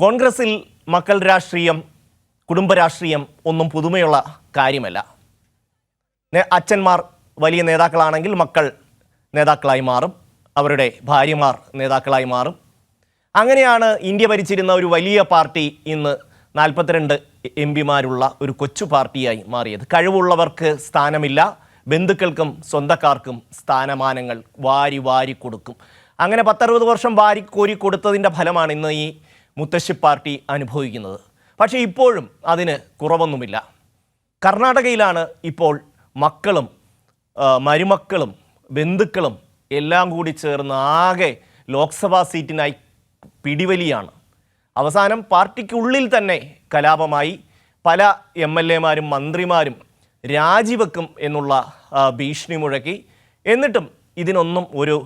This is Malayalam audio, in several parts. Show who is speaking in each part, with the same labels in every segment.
Speaker 1: കോൺഗ്രസിൽ മക്കൾ രാഷ്ട്രീയം, കുടുംബരാഷ്ട്രീയം ഒന്നും പുതുമയുള്ള കാര്യമല്ല. അച്ഛന്മാർ വലിയ നേതാക്കളാണെങ്കിൽ മക്കൾ നേതാക്കളായി മാറും, അവരുടെ ഭാര്യമാർ നേതാക്കളായി മാറും. അങ്ങനെയാണ് ഇന്ത്യ ഭരിച്ചിരുന്ന ഒരു വലിയ പാർട്ടി ഇന്ന് 42 എംപിമാരുള്ള ഒരു കൊച്ചു പാർട്ടിയായി മാറിയത്. കഴിവുള്ളവർക്ക് സ്ഥാനമില്ല, ബന്ധുക്കൾക്കും സ്വന്തക്കാർക്കും സ്ഥാനമാനങ്ങൾ വാരി വാരി കൊടുക്കും. അങ്ങനെ 10-60 വർഷം വാരി കോരി കൊടുത്തതിൻ്റെ ഫലമാണ് ഇന്ന് ഈ മുത്തശ്ശി പാർട്ടി അനുഭവിക്കുന്നത്. പക്ഷേ ഇപ്പോഴും അതിന് കുറവൊന്നുമില്ല. കർണാടകയിലാണ് ഇപ്പോൾ മക്കളും മരുമക്കളും ബന്ധുക്കളും എല്ലാം കൂടി ചേർന്ന് ആകെ ലോക്സഭാ സീറ്റിനായി പിടിവലിയാണ്. അവസാനം പാർട്ടിക്കുള്ളിൽ തന്നെ കലാപമായി. പല MLA-മാരും മന്ത്രിമാരും രാജിവെക്കും എന്നുള്ള ഭീഷണി മുഴക്കി. എന്നിട്ടും ഇതിനൊന്നും ഒരു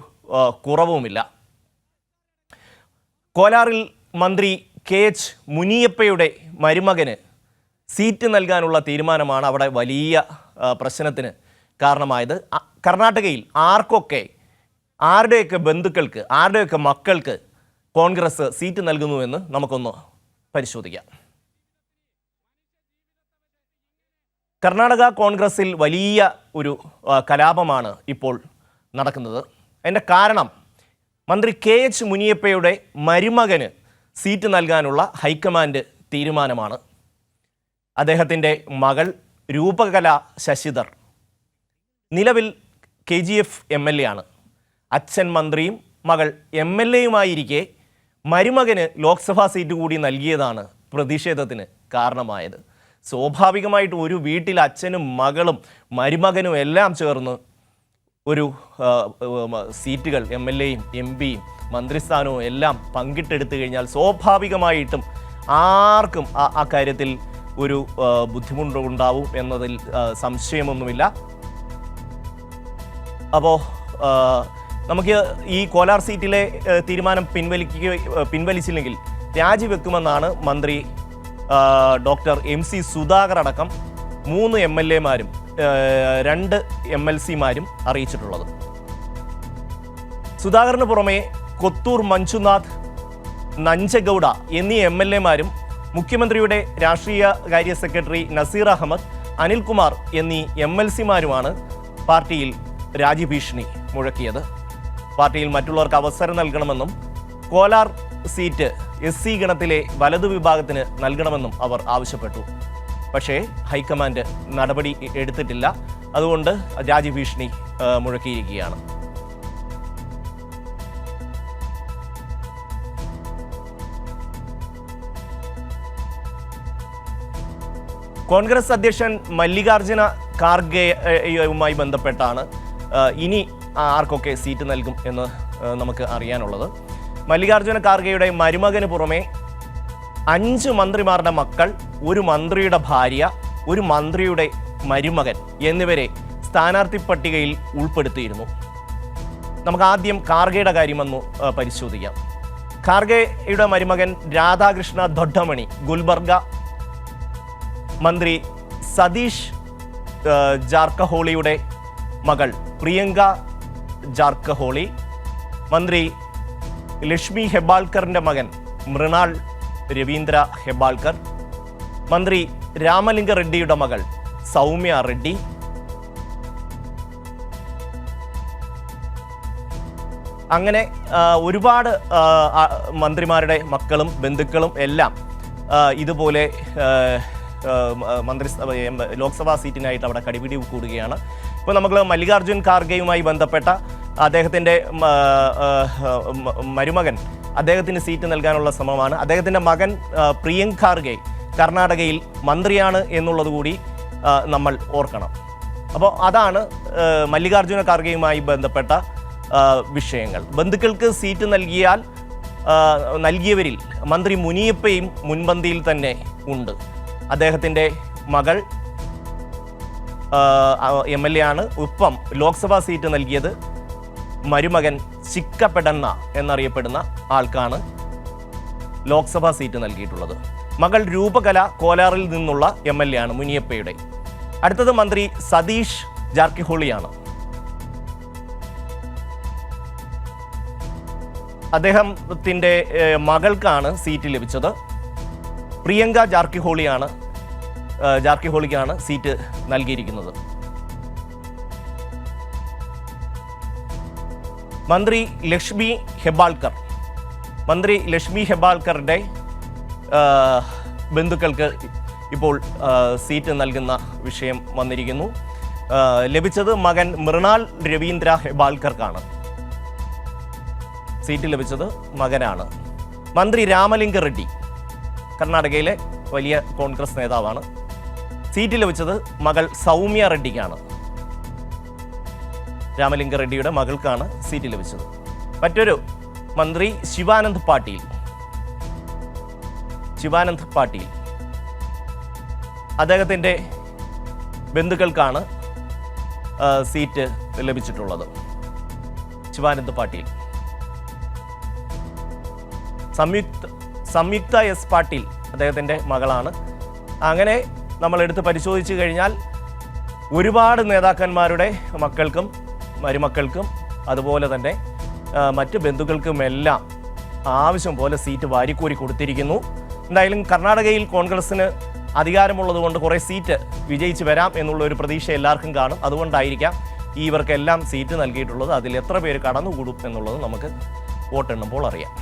Speaker 1: കുറവുമില്ല. കോലാറിൽ മന്ത്രി KH മുനിയപ്പയുടെ മരുമകന് സീറ്റ് നൽകാനുള്ള തീരുമാനമാണ് അവിടെ വലിയ പ്രശ്നത്തിന് കാരണമായത്. കർണാടകയിൽ ആരുടെയൊക്കെ ബന്ധുക്കൾക്ക്, ആരുടെയൊക്കെ മക്കൾക്ക് കോൺഗ്രസ് സീറ്റ് നൽകുന്നുവെന്ന് നമുക്കൊന്ന് പരിശോധിക്കാം. കർണാടക കോൺഗ്രസിൽ വലിയ ഒരു കലാപമാണ് ഇപ്പോൾ നടക്കുന്നത്. അതിൻ്റെ കാരണം മന്ത്രി KH മുനിയപ്പയുടെ മരുമകന് സീറ്റ് നൽകാനുള്ള ഹൈക്കമാൻഡ് തീരുമാനമാണ്. അദ്ദേഹത്തിൻ്റെ മകൾ രൂപകല ശശിധർ നിലവിൽ KGF MLA ആണ്. അച്ഛൻ മന്ത്രിയും മകൾ MLA-യുമായിരിക്കെ മരുമകന് ലോക്സഭാ സീറ്റ് കൂടി നൽകിയതാണ് പ്രതിഷേധത്തിന് കാരണമായത്. സ്വാഭാവികമായിട്ട് ഒരു വീട്ടിൽ അച്ഛനും മകളും മരുമകനും എല്ലാം ചേർന്ന് ഒരു സീറ്റുകൾ MLA-യും MP-യും മന്ത്രിസ്ഥാനവും എല്ലാം പങ്കിട്ടെടുത്തു കഴിഞ്ഞാൽ സ്വാഭാവികമായിട്ടും ആർക്കും ആ കാര്യത്തിൽ ഒരു ബുദ്ധിമുട്ടുണ്ടാവും എന്നതിൽ സംശയമൊന്നുമില്ല. അപ്പോൾ നമുക്ക് ഈ കോലാർ സീറ്റിലെ തീരുമാനം പിൻവലിച്ചില്ലെങ്കിൽ രാജിവെക്കുമെന്നാണ് മന്ത്രി ഡോക്ടർ MC സുധാകർ അടക്കം 3 MLA-മാരും 2 MLC-മാരും അറിയിച്ചിട്ടുള്ളത്. സുധാകറിന് പുറമെ കൊത്തൂർ മഞ്ജുനാഥ്, നഞ്ചഗൌഡ എന്നീ MLA-മാരും മുഖ്യമന്ത്രിയുടെ രാഷ്ട്രീയ കാര്യ സെക്രട്ടറി നസീർ അഹമ്മദ്, അനിൽകുമാർ എന്നീ MLC-മാരുമാണ് പാർട്ടിയിൽ രാജിഭീഷണി മുഴക്കിയത്. പാർട്ടിയിൽ മറ്റുള്ളവർക്ക് അവസരം നൽകണമെന്നും കോലാർ സീറ്റ് SC ഗണത്തിലെ വലതു വിഭാഗത്തിന് നൽകണമെന്നും അവർ ആവശ്യപ്പെട്ടു. പക്ഷേ ഹൈക്കമാൻഡ് നടപടി എടുത്തിട്ടില്ല. അതുകൊണ്ട് രാജിഭീഷണി മുഴക്കിയിരിക്കുകയാണ്. കോൺഗ്രസ് അധ്യക്ഷൻ മല്ലികാർജുന ഖാർഗെയുമായി ബന്ധപ്പെട്ടാണ് ഇനി ആർക്കൊക്കെ സീറ്റ് നൽകും എന്ന് നമുക്ക് അറിയാനുള്ളത്. മല്ലികാർജുന ഖാർഗെയുടെ മരുമകന് പുറമെ 5 മന്ത്രിമാരുടെ മക്കൾ, ഒരു മന്ത്രിയുടെ ഭാര്യ, ഒരു മന്ത്രിയുടെ മരുമകൻ എന്നിവരെ സ്ഥാനാർത്ഥി പട്ടികയിൽ ഉൾപ്പെടുത്തിയിരുന്നു. നമുക്ക് ആദ്യം ഖാർഗെയുടെ കാര്യമെന്ന് പരിശോധിക്കാം. ഖാർഗെയുടെ മരുമകൻ രാധാകൃഷ്ണ ദൊഡ്ഡമണി ഗുൽബർഗ, മന്ത്രി സതീഷ് ജാർക്കഹോളിയുടെ മകൾ പ്രിയങ്ക ജാർക്കഹോളി, മന്ത്രി ലക്ഷ്മി ഹെബാൾക്കറിൻ്റെ മകൻ മൃണാൾ രവീന്ദ്ര ഹെബാൾക്കർ, മന്ത്രി രാമലിംഗ റെഡ്ഡിയുടെ മകൾ സൗമ്യ റെഡ്ഡി, അങ്ങനെ ഒരുപാട് മന്ത്രിമാരുടെ മക്കളും ബന്ധുക്കളും എല്ലാം ഇതുപോലെ ലോക്സഭാ സീറ്റിനായിട്ട് അവിടെ കടിപിടി കൂടുകയാണ്. ഇപ്പോൾ നമ്മൾ മല്ലികാർജുൻ ഖാർഗെയുമായി ബന്ധപ്പെട്ട അദ്ദേഹത്തിൻ്റെ മരുമകൻ, അദ്ദേഹത്തിന് സീറ്റ് നൽകാനുള്ള ശ്രമമാണ്. അദ്ദേഹത്തിൻ്റെ മകൻ പ്രിയങ്ക് ഖാർഗെ കർണാടകയിൽ മന്ത്രിയാണ് എന്നുള്ളത് കൂടി നമ്മൾ ഓർക്കണം. അപ്പോൾ അതാണ് മല്ലികാർജുന ഖാർഗെയുമായി ബന്ധപ്പെട്ട വിഷയങ്ങൾ. ബന്ധുക്കൾക്ക് സീറ്റ് നൽകിയവരിൽ മന്ത്രി മുനിയപ്പയും മുൻപന്തിയിൽ തന്നെ ഉണ്ട്. അദ്ദേഹത്തിൻ്റെ മകൾ MLA ആണ്. ഒപ്പം ലോക്സഭാ സീറ്റ് നൽകിയത് മരുമകൻ ചിക്കപ്പെടണ്ണ എന്നറിയപ്പെടുന്ന ആൾക്കാണ് ലോക്സഭാ സീറ്റ് നൽകിയിട്ടുള്ളത്. മകൾ രൂപകല കോലാറിൽ നിന്നുള്ള MLA ആണ് മുനിയപ്പയുടെ. അടുത്തത് മന്ത്രി സതീഷ് ജാർക്കിഹോളിയാണ്. അദ്ദേഹത്തിൻ്റെ മകൾക്കാണ് സീറ്റ് ലഭിച്ചത്. പ്രിയങ്ക ജാർക്കിഹോളിക്കാണ് സീറ്റ് നൽകിയിരിക്കുന്നത്. മന്ത്രി ലക്ഷ്മി ഹെബ്ബാൾക്കറുടെ ബന്ധുക്കൾക്ക് ഇപ്പോൾ സീറ്റ് നൽകുന്ന വിഷയം വന്നിരിക്കുന്നു. ലഭിച്ചത് മകൻ മൃണാൽ രവീന്ദ്ര ഹെബ്ബാൾക്കർക്കാണ് സീറ്റ് ലഭിച്ചത്, മകനാണ്. മന്ത്രി രാമലിംഗ റെഡ്ഡി, കർണാടകയിലെ വലിയ കോൺഗ്രസ് നേതാവാണ്. സീറ്റ് ലഭിച്ചത് മകൾ സൗമ്യ റെഡ്ഡിക്കാണ്. രാമലിംഗ റെഡ്ഡിയുടെ മകൾക്കാണ് സീറ്റ് ലഭിച്ചത്. മറ്റൊരു മന്ത്രി ശിവാനന്ദ് പാട്ടീൽ, അദ്ദേഹത്തിൻ്റെ ബന്ധുക്കൾക്കാണ് സീറ്റ് ലഭിച്ചിട്ടുള്ളത്. ശിവാനന്ദ് പാട്ടീൽ. സംയുക്ത എസ് പാട്ടീൽ അദ്ദേഹത്തിൻ്റെ മകളാണ്. അങ്ങനെ നമ്മൾ എടുത്ത് പരിശോധിച്ച് കഴിഞ്ഞാൽ ഒരുപാട് നേതാക്കന്മാരുടെ മക്കൾക്കും മരുമക്കൾക്കും അതുപോലെ തന്നെ മറ്റ് ബന്ധുക്കൾക്കുമെല്ലാം ആവശ്യം പോലെ സീറ്റ് വാരിക്കോരി കൊടുത്തിരിക്കുന്നു. എന്തായാലും കർണാടകയിൽ കോൺഗ്രസ്സിന് അധികാരമുള്ളതുകൊണ്ട് കുറേ സീറ്റ് വിജയിച്ച് വരാം എന്നുള്ള ഒരു പ്രതീക്ഷ എല്ലാവർക്കും കാണും. അതുകൊണ്ടായിരിക്കാം ഇവർക്കെല്ലാം സീറ്റ് നൽകിയിട്ടുള്ളത്. അതിൽ എത്ര പേര് കടന്നുകൂടും എന്നുള്ളത് നമുക്ക് വോട്ടെണ്ണുമ്പോൾ അറിയാം.